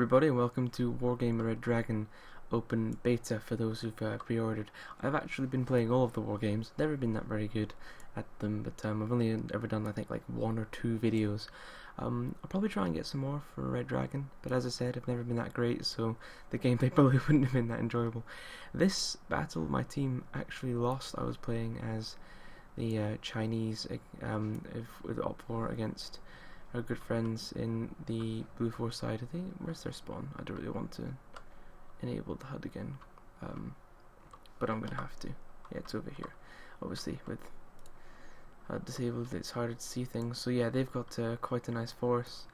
everybody, and welcome to Wargame Red Dragon Open Beta for those who've pre-ordered. I've actually been playing all of the Wargames, never been that very good at them, but I've only ever done I think like 1 or 2 videos. I'll probably try and get some more for Red Dragon, but as I said, I've never been that great, so the gameplay probably wouldn't have been that enjoyable. This battle, my team actually lost. I was playing as the Chinese with Op4 against our good friends in the blue 4 side. I think, where's their spawn? I don't really want to enable the HUD again, but I'm gonna have to. Yeah, it's over here. Obviously, with HUD disabled, it's harder to see things. So yeah, they've got quite a nice force.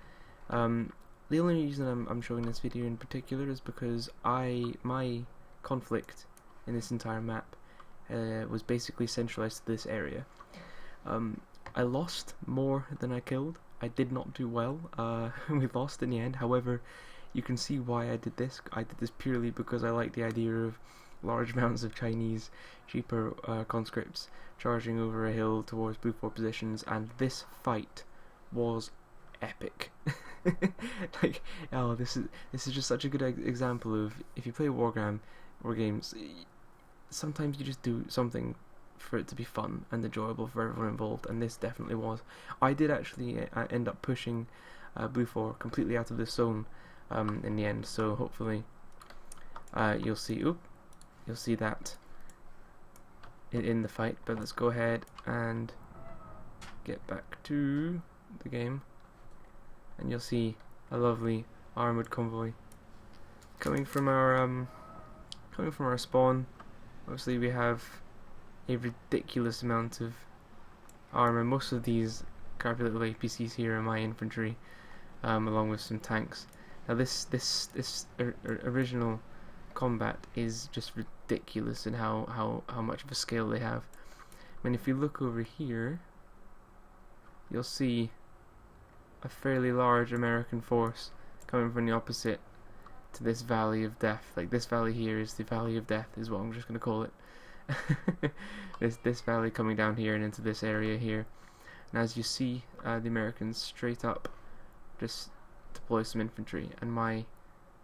The only reason I'm showing this video in particular is because my conflict in this entire map was basically centralized to this area. I lost more than I killed. I did not do well. We lost in the end. However, you can see why I did this. I did this purely because I like the idea of large amounts of Chinese cheaper conscripts charging over a hill towards blue 4 positions, and this fight was epic. Like, oh, this is just such a good example of, if you play war games, sometimes you just do something for it to be fun and enjoyable for everyone involved, and this definitely was. I did actually end up pushing blue 4 completely out of this zone in the end, so hopefully you'll see that in the fight. But let's go ahead and get back to the game, and you'll see a lovely armored convoy coming from our spawn. Obviously we have a ridiculous amount of armor. Most of these crappy little APCs here are my infantry, along with some tanks. Now this original combat is just ridiculous in how much of a scale they have. I mean, if you look over here, you'll see a fairly large American force coming from the opposite to this valley of death. Like, this valley here is the valley of death, is what I'm just going to call it. this valley coming down here and into this area here, and as you see, the Americans straight up just deploy some infantry, and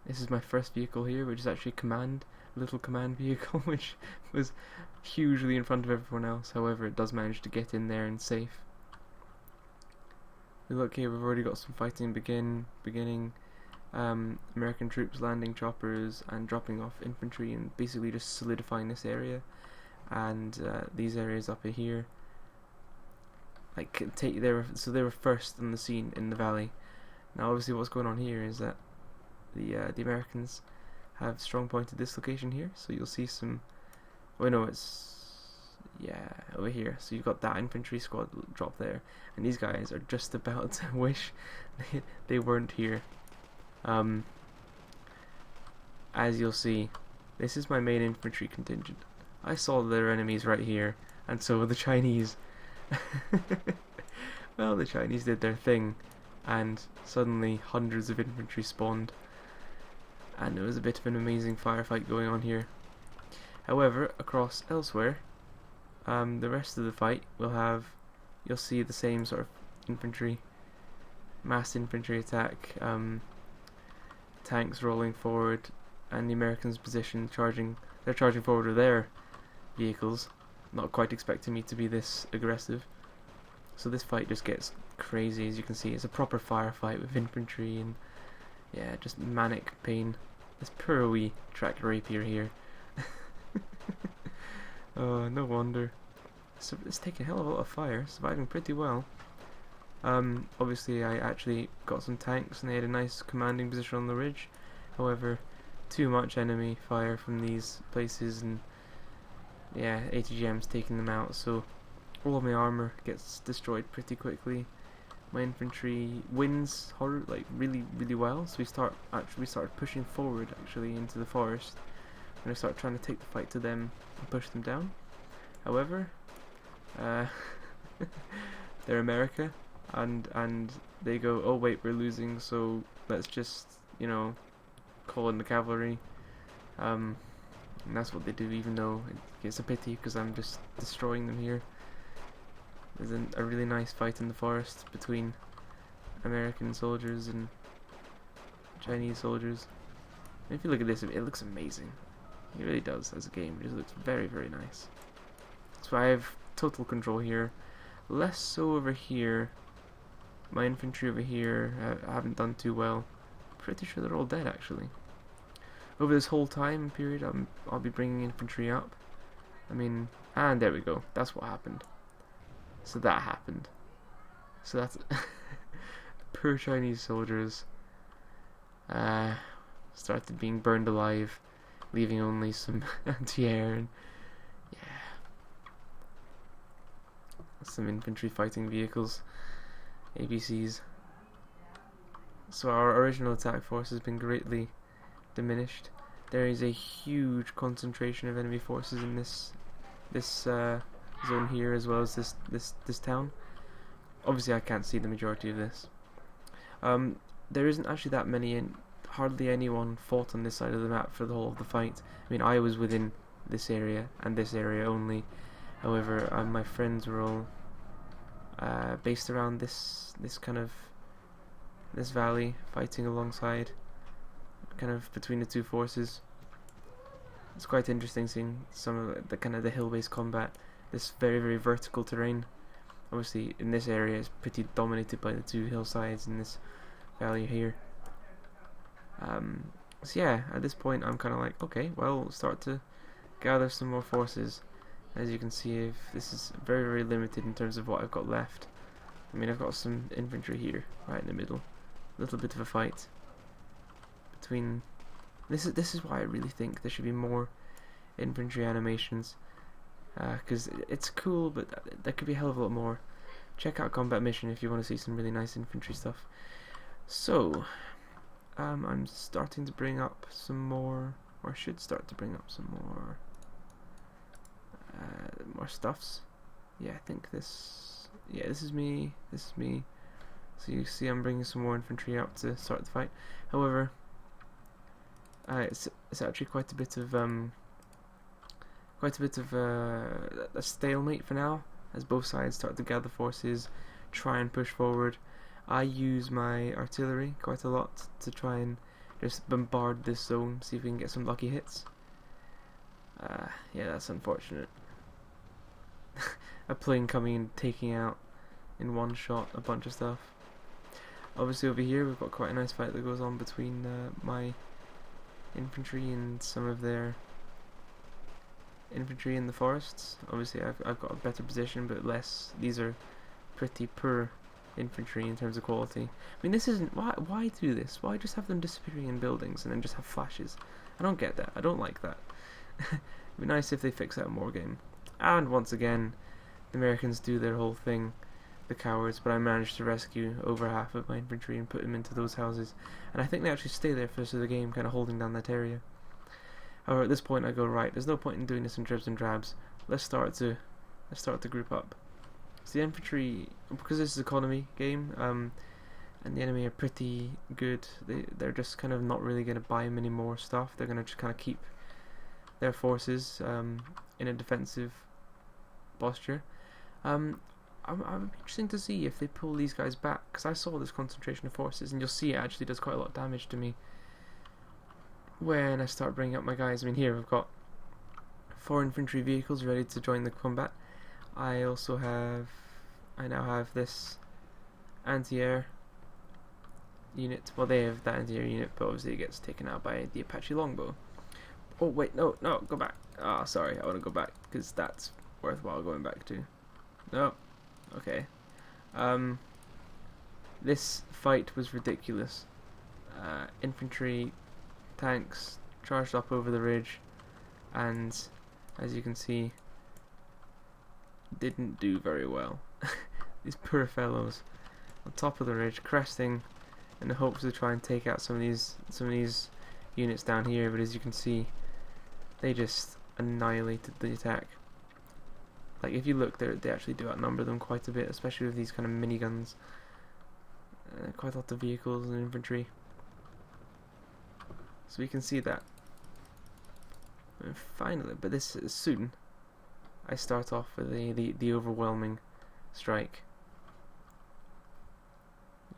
this is my first vehicle here, which is actually a little command vehicle, which was hugely in front of everyone else. However, it does manage to get in there and safe. We look here, we've already got some fighting beginning. American troops landing choppers and dropping off infantry and basically just solidifying this area, and these areas up here. Like, they were first on the scene in the valley. Now obviously what's going on here is that the Americans have strong point at this location here, so you'll see some, over here. So you've got that infantry squad drop there, and these guys are just about to wish they weren't here. As you'll see, this is my main infantry contingent. I saw their enemies right here, and so the Chinese. Well, the Chinese did their thing, and suddenly hundreds of infantry spawned, and there was a bit of an amazing firefight going on here. However, across elsewhere, the rest of the fight you'll see the same sort of infantry, mass infantry attack, tanks rolling forward, and the Americans' position they're charging forward with their vehicles, not quite expecting me to be this aggressive. So this fight just gets crazy. As you can see, it's a proper firefight with infantry, and yeah, just manic pain. This poor wee tracked rapier here. Oh, no wonder. So it's taking a hell of a lot of fire, surviving pretty well. Obviously I actually got some tanks, and they had a nice commanding position on the ridge. However, too much enemy fire from these places, and yeah, ATGM's taking them out, so all of my armor gets destroyed pretty quickly. My infantry wins really well, so we started pushing forward actually into the forest. I'm gonna start trying to take the fight to them and push them down. However, they're America, and they go, oh wait, we're losing, so let's just, call in the cavalry. And that's what they do, even though it's a pity because I'm just destroying them here. There's a really nice fight in the forest between American soldiers and Chinese soldiers. And if you look at this, it looks amazing. It really does as a game. It just looks very, very nice. So I have total control here. Less so over here. My infantry over here, I haven't done too well. Pretty sure they're all dead actually. Over this whole time period, I'll be bringing infantry up. I mean, and there we go. That's what happened. So that happened. So that's poor Chinese soldiers started being burned alive, leaving only some anti-air and some infantry fighting vehicles, ABCs. So our original attack force has been greatly diminished. There is a huge concentration of enemy forces in this zone here, as well as this town. Obviously, I can't see the majority of this. There isn't actually that many, hardly anyone fought on this side of the map for the whole of the fight. I mean, I was within this area and this area only. However, my friends were all based around this valley, fighting alongside, kind of between the two forces. It's quite interesting seeing some of the hill-based combat. This very, very vertical terrain. Obviously, in this area, it's pretty dominated by the two hillsides in this valley here. So yeah, at this point, I'm kind of like, okay, well, we'll start to gather some more forces. As you can see, this is very, very limited in terms of what I've got left. I mean, I've got some infantry here, right in the middle. A little bit of a fight between. This is why I really think there should be more infantry animations, because it's cool, but there could be a hell of a lot more. Check out Combat Mission if you want to see some really nice infantry stuff. So, I'm starting to bring up some more, or I should start to bring up some more stuffs. Yeah, I think this. Yeah, this is me. This is me. So you see, I'm bringing some more infantry out to start the fight. However, it's actually quite a bit of a stalemate for now, as both sides start to gather forces, try and push forward. I use my artillery quite a lot to try and just bombard this zone, see if we can get some lucky hits. Yeah, that's unfortunate. A plane coming and taking out in one shot a bunch of stuff. Obviously over here we've got quite a nice fight that goes on between my infantry and some of their infantry in the forests. Obviously I've got a better position, but less. These are pretty poor infantry in terms of quality. I mean, this isn't. Why do this? Why just have them disappearing in buildings and then just have flashes? I don't get that. I don't like that. It'd be nice if they fix that in Wargame. And once again, the Americans do their whole thing, the cowards, but I managed to rescue over half of my infantry and put them into those houses. And I think they actually stay there for the rest of the game, kind of holding down that area. However, at this point I go, right, there's no point in doing this in dribs and drabs. Let's start to group up. So the infantry, because this is an economy game, and the enemy are pretty good, they're just kind of not really going to buy many more stuff. They're going to just kind of keep their forces in a defensive posture. I'm interesting to see if they pull these guys back, because I saw this concentration of forces, and you'll see it actually does quite a lot of damage to me when I start bringing up my guys. I mean, here I've got 4 infantry vehicles ready to join the combat. I now have this anti-air unit. Well, they have that anti-air unit, but obviously it gets taken out by the Apache longbow. Oh wait, no, go back. Ah, sorry, I want to go back because that's worthwhile going back to. No, okay. This fight was ridiculous. Infantry, tanks charged up over the ridge, and as you can see, didn't do very well. These poor fellows on top of the ridge, cresting in the hopes to try and take out some of these units down here, but as you can see, they just annihilated the attack. Like, if you look, they actually do outnumber them quite a bit, especially with these kind of miniguns. Quite a lot of vehicles and infantry. So we can see that. And finally, but this is soon, I start off with the overwhelming strike.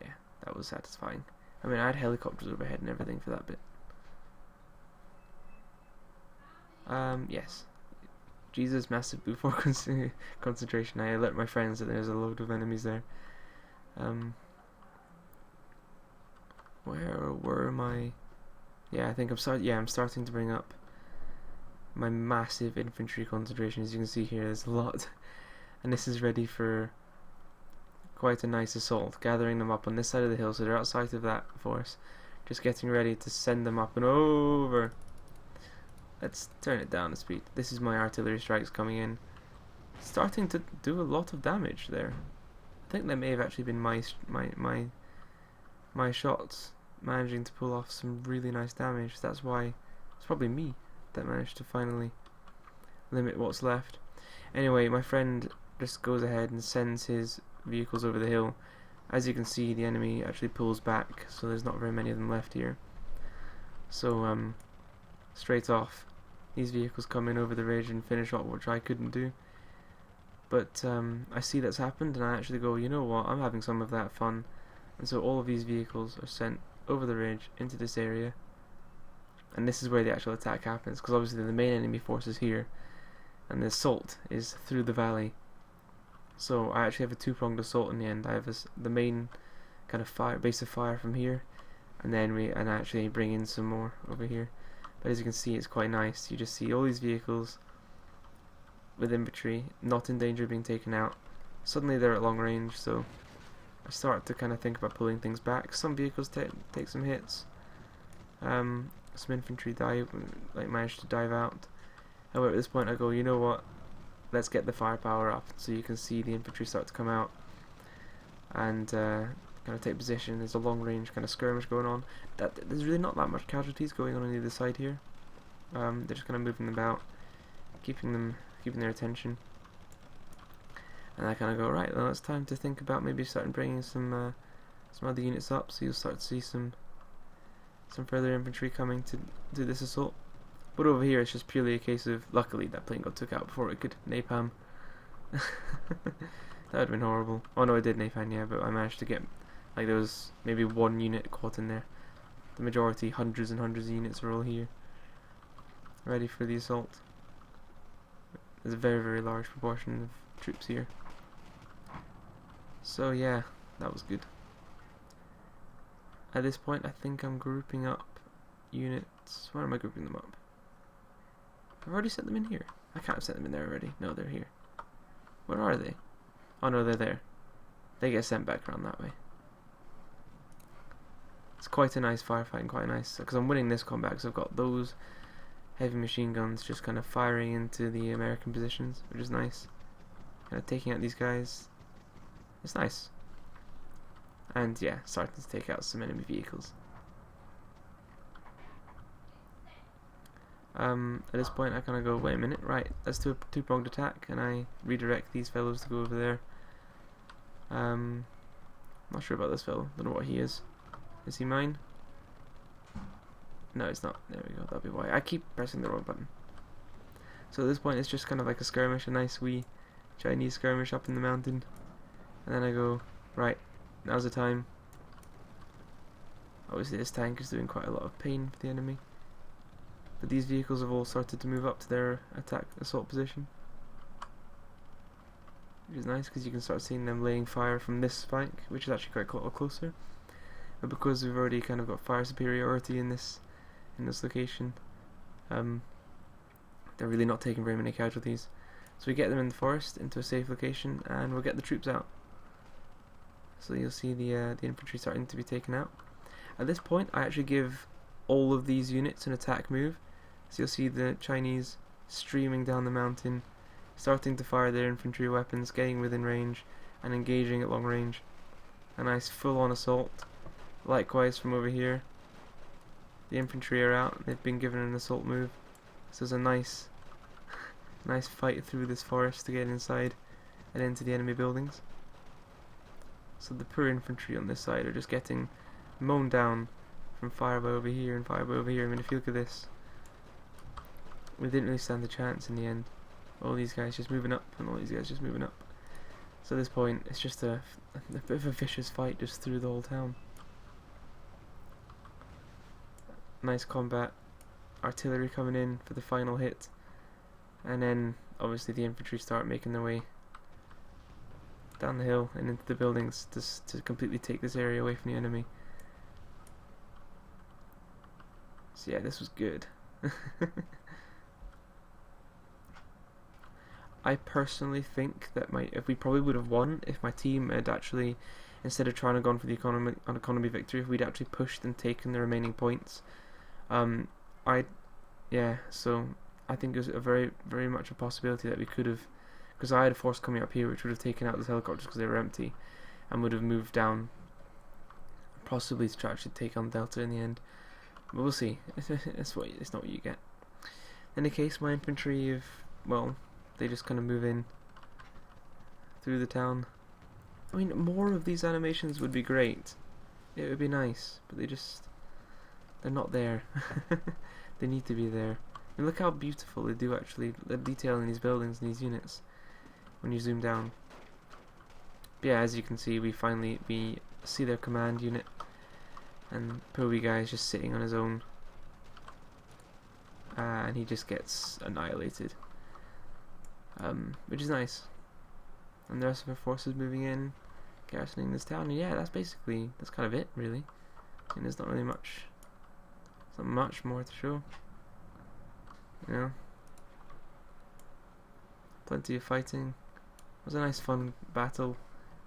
Yeah, that was satisfying. I mean, I had helicopters overhead and everything for that bit. Yes. Jesus, massive before concentration. I alert my friends that there's a load of enemies there. Where were my... Yeah, I think I'm starting to bring up my massive infantry concentration. As you can see here, there's a lot. And this is ready for quite a nice assault. Gathering them up on this side of the hill, so they're outside of that force. Just getting ready to send them up and over. Let's turn it down a speed. This is my artillery strikes coming in. Starting to do a lot of damage there. I think that may have actually been my shots managing to pull off some really nice damage. That's why it's probably me that managed to finally limit what's left. Anyway, my friend just goes ahead and sends his vehicles over the hill. As you can see, the enemy actually pulls back, so there's not very many of them left here. So straight off, these vehicles come in over the ridge and finish up, which I couldn't do. But I see that's happened, and I actually go, you know what, I'm having some of that fun. And so all of these vehicles are sent over the ridge into this area, and this is where the actual attack happens, because obviously the main enemy force is here and the assault is through the valley. So I actually have a two-pronged assault in the end. I have the main kind of base of fire from here, and then I actually bring in some more over here. But as you can see, it's quite nice. You just see all these vehicles with infantry not in danger of being taken out. Suddenly they're at long range, so I start to kind of think about pulling things back. Some vehicles take some hits. Some infantry manage to dive out. However, at this point I go, you know what, let's get the firepower up. So you can see the infantry start to come out and kind of take position. There's a long range kind of skirmish going on. There's really not that much casualties going on either side here. They're just kind of moving them about, keeping their attention. And I kind of go, right, well, it's time to think about maybe starting bringing some other units up. So you'll start to see some further infantry coming to do this assault. But over here, it's just purely a case of, luckily that plane got took out before it could napalm. That would have been horrible. Oh no, I did napalm, yeah, but I managed to get, like, there was maybe one unit caught in there. The majority, hundreds and hundreds of units, are all here, ready for the assault. There's a very, very large proportion of troops here. So yeah, that was good. At this point, I think I'm grouping up units. Where am I grouping them up? I've already sent them in here. I can't have sent them in there already. No, they're here. Where are they? Oh no, they're there. They get sent back around that way. It's quite a nice firefight and quite nice, because I'm winning this combat because I've got those heavy machine guns just kind of firing into the American positions, which is nice. Kind of taking out these guys. It's nice. And yeah, starting to take out some enemy vehicles. At this point I kind of go, wait a minute, right, let's do a two-pronged attack, and I redirect these fellows to go over there. Not sure about this fellow, don't know what he is. Is he mine? No, it's not. There we go, that'll be why. I keep pressing the wrong button. So at this point it's just kind of like a skirmish, a nice wee Chinese skirmish up in the mountain. And then I go, right, now's the time. Obviously this tank is doing quite a lot of pain for the enemy. But these vehicles have all started to move up to their assault position. Which is nice, because you can start seeing them laying fire from this flank, which is actually quite a lot closer. But because we've already kind of got fire superiority in this location, they're really not taking very many casualties. So we get them in the forest into a safe location, and we'll get the troops out. So you'll see the infantry starting to be taken out. At this point, I actually give all of these units an attack move. So you'll see the Chinese streaming down the mountain, starting to fire their infantry weapons, getting within range, and engaging at long range. A nice full-on assault. Likewise from over here, the infantry are out. They've been given an assault move. So there's a nice fight through this forest to get inside and into the enemy buildings. So the poor infantry on this side are just getting mown down from fire by over here and fire by over here. I mean, if you look at this, we didn't really stand a chance in the end. All these guys just moving up, and all these guys just moving up. So at this point, it's just a bit of a vicious fight just through the whole town. nice combat. Artillery coming in for the final hit, and then obviously the infantry start making their way down the hill and into the buildings to completely take this area away from the enemy. So yeah, this was good. I personally think that if we probably would have won if my team had actually, instead of trying to go for the economy victory, if we'd actually pushed and taken the remaining points. So I think there's a very much a possibility that we could have, because I had a force coming up here which would have taken out those helicopters because they were empty, and would have moved down, possibly to try to actually take on Delta in the end. But we'll see. It's not what you get. In the case, my infantry, they just kind of move in through the town. I mean, more of these animations would be great. It would be nice, but they're not there. They need to be there. And look how beautiful they do actually, the detail in these buildings and these units when you zoom down. But yeah, as you can see, we see their command unit, and poor wee guy is just sitting on his own, and he just gets annihilated, which is nice. And the rest of our forces moving in, garrisoning this town. And yeah, that's kind of it, really. And there's not really much. There's not much more to show. You know, plenty of fighting. It was a nice, fun battle,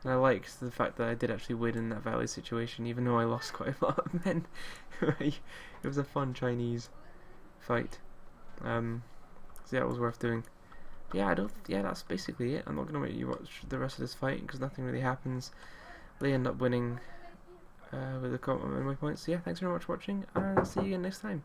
and I liked the fact that I did actually win in that valley situation, even though I lost quite a lot of men. It was a fun Chinese fight. So yeah, it was worth doing. But yeah, that's basically it. I'm not gonna let you watch the rest of this fight because nothing really happens. They end up winning with the enemy points. So yeah, thanks very much for watching, and I'll see you again next time.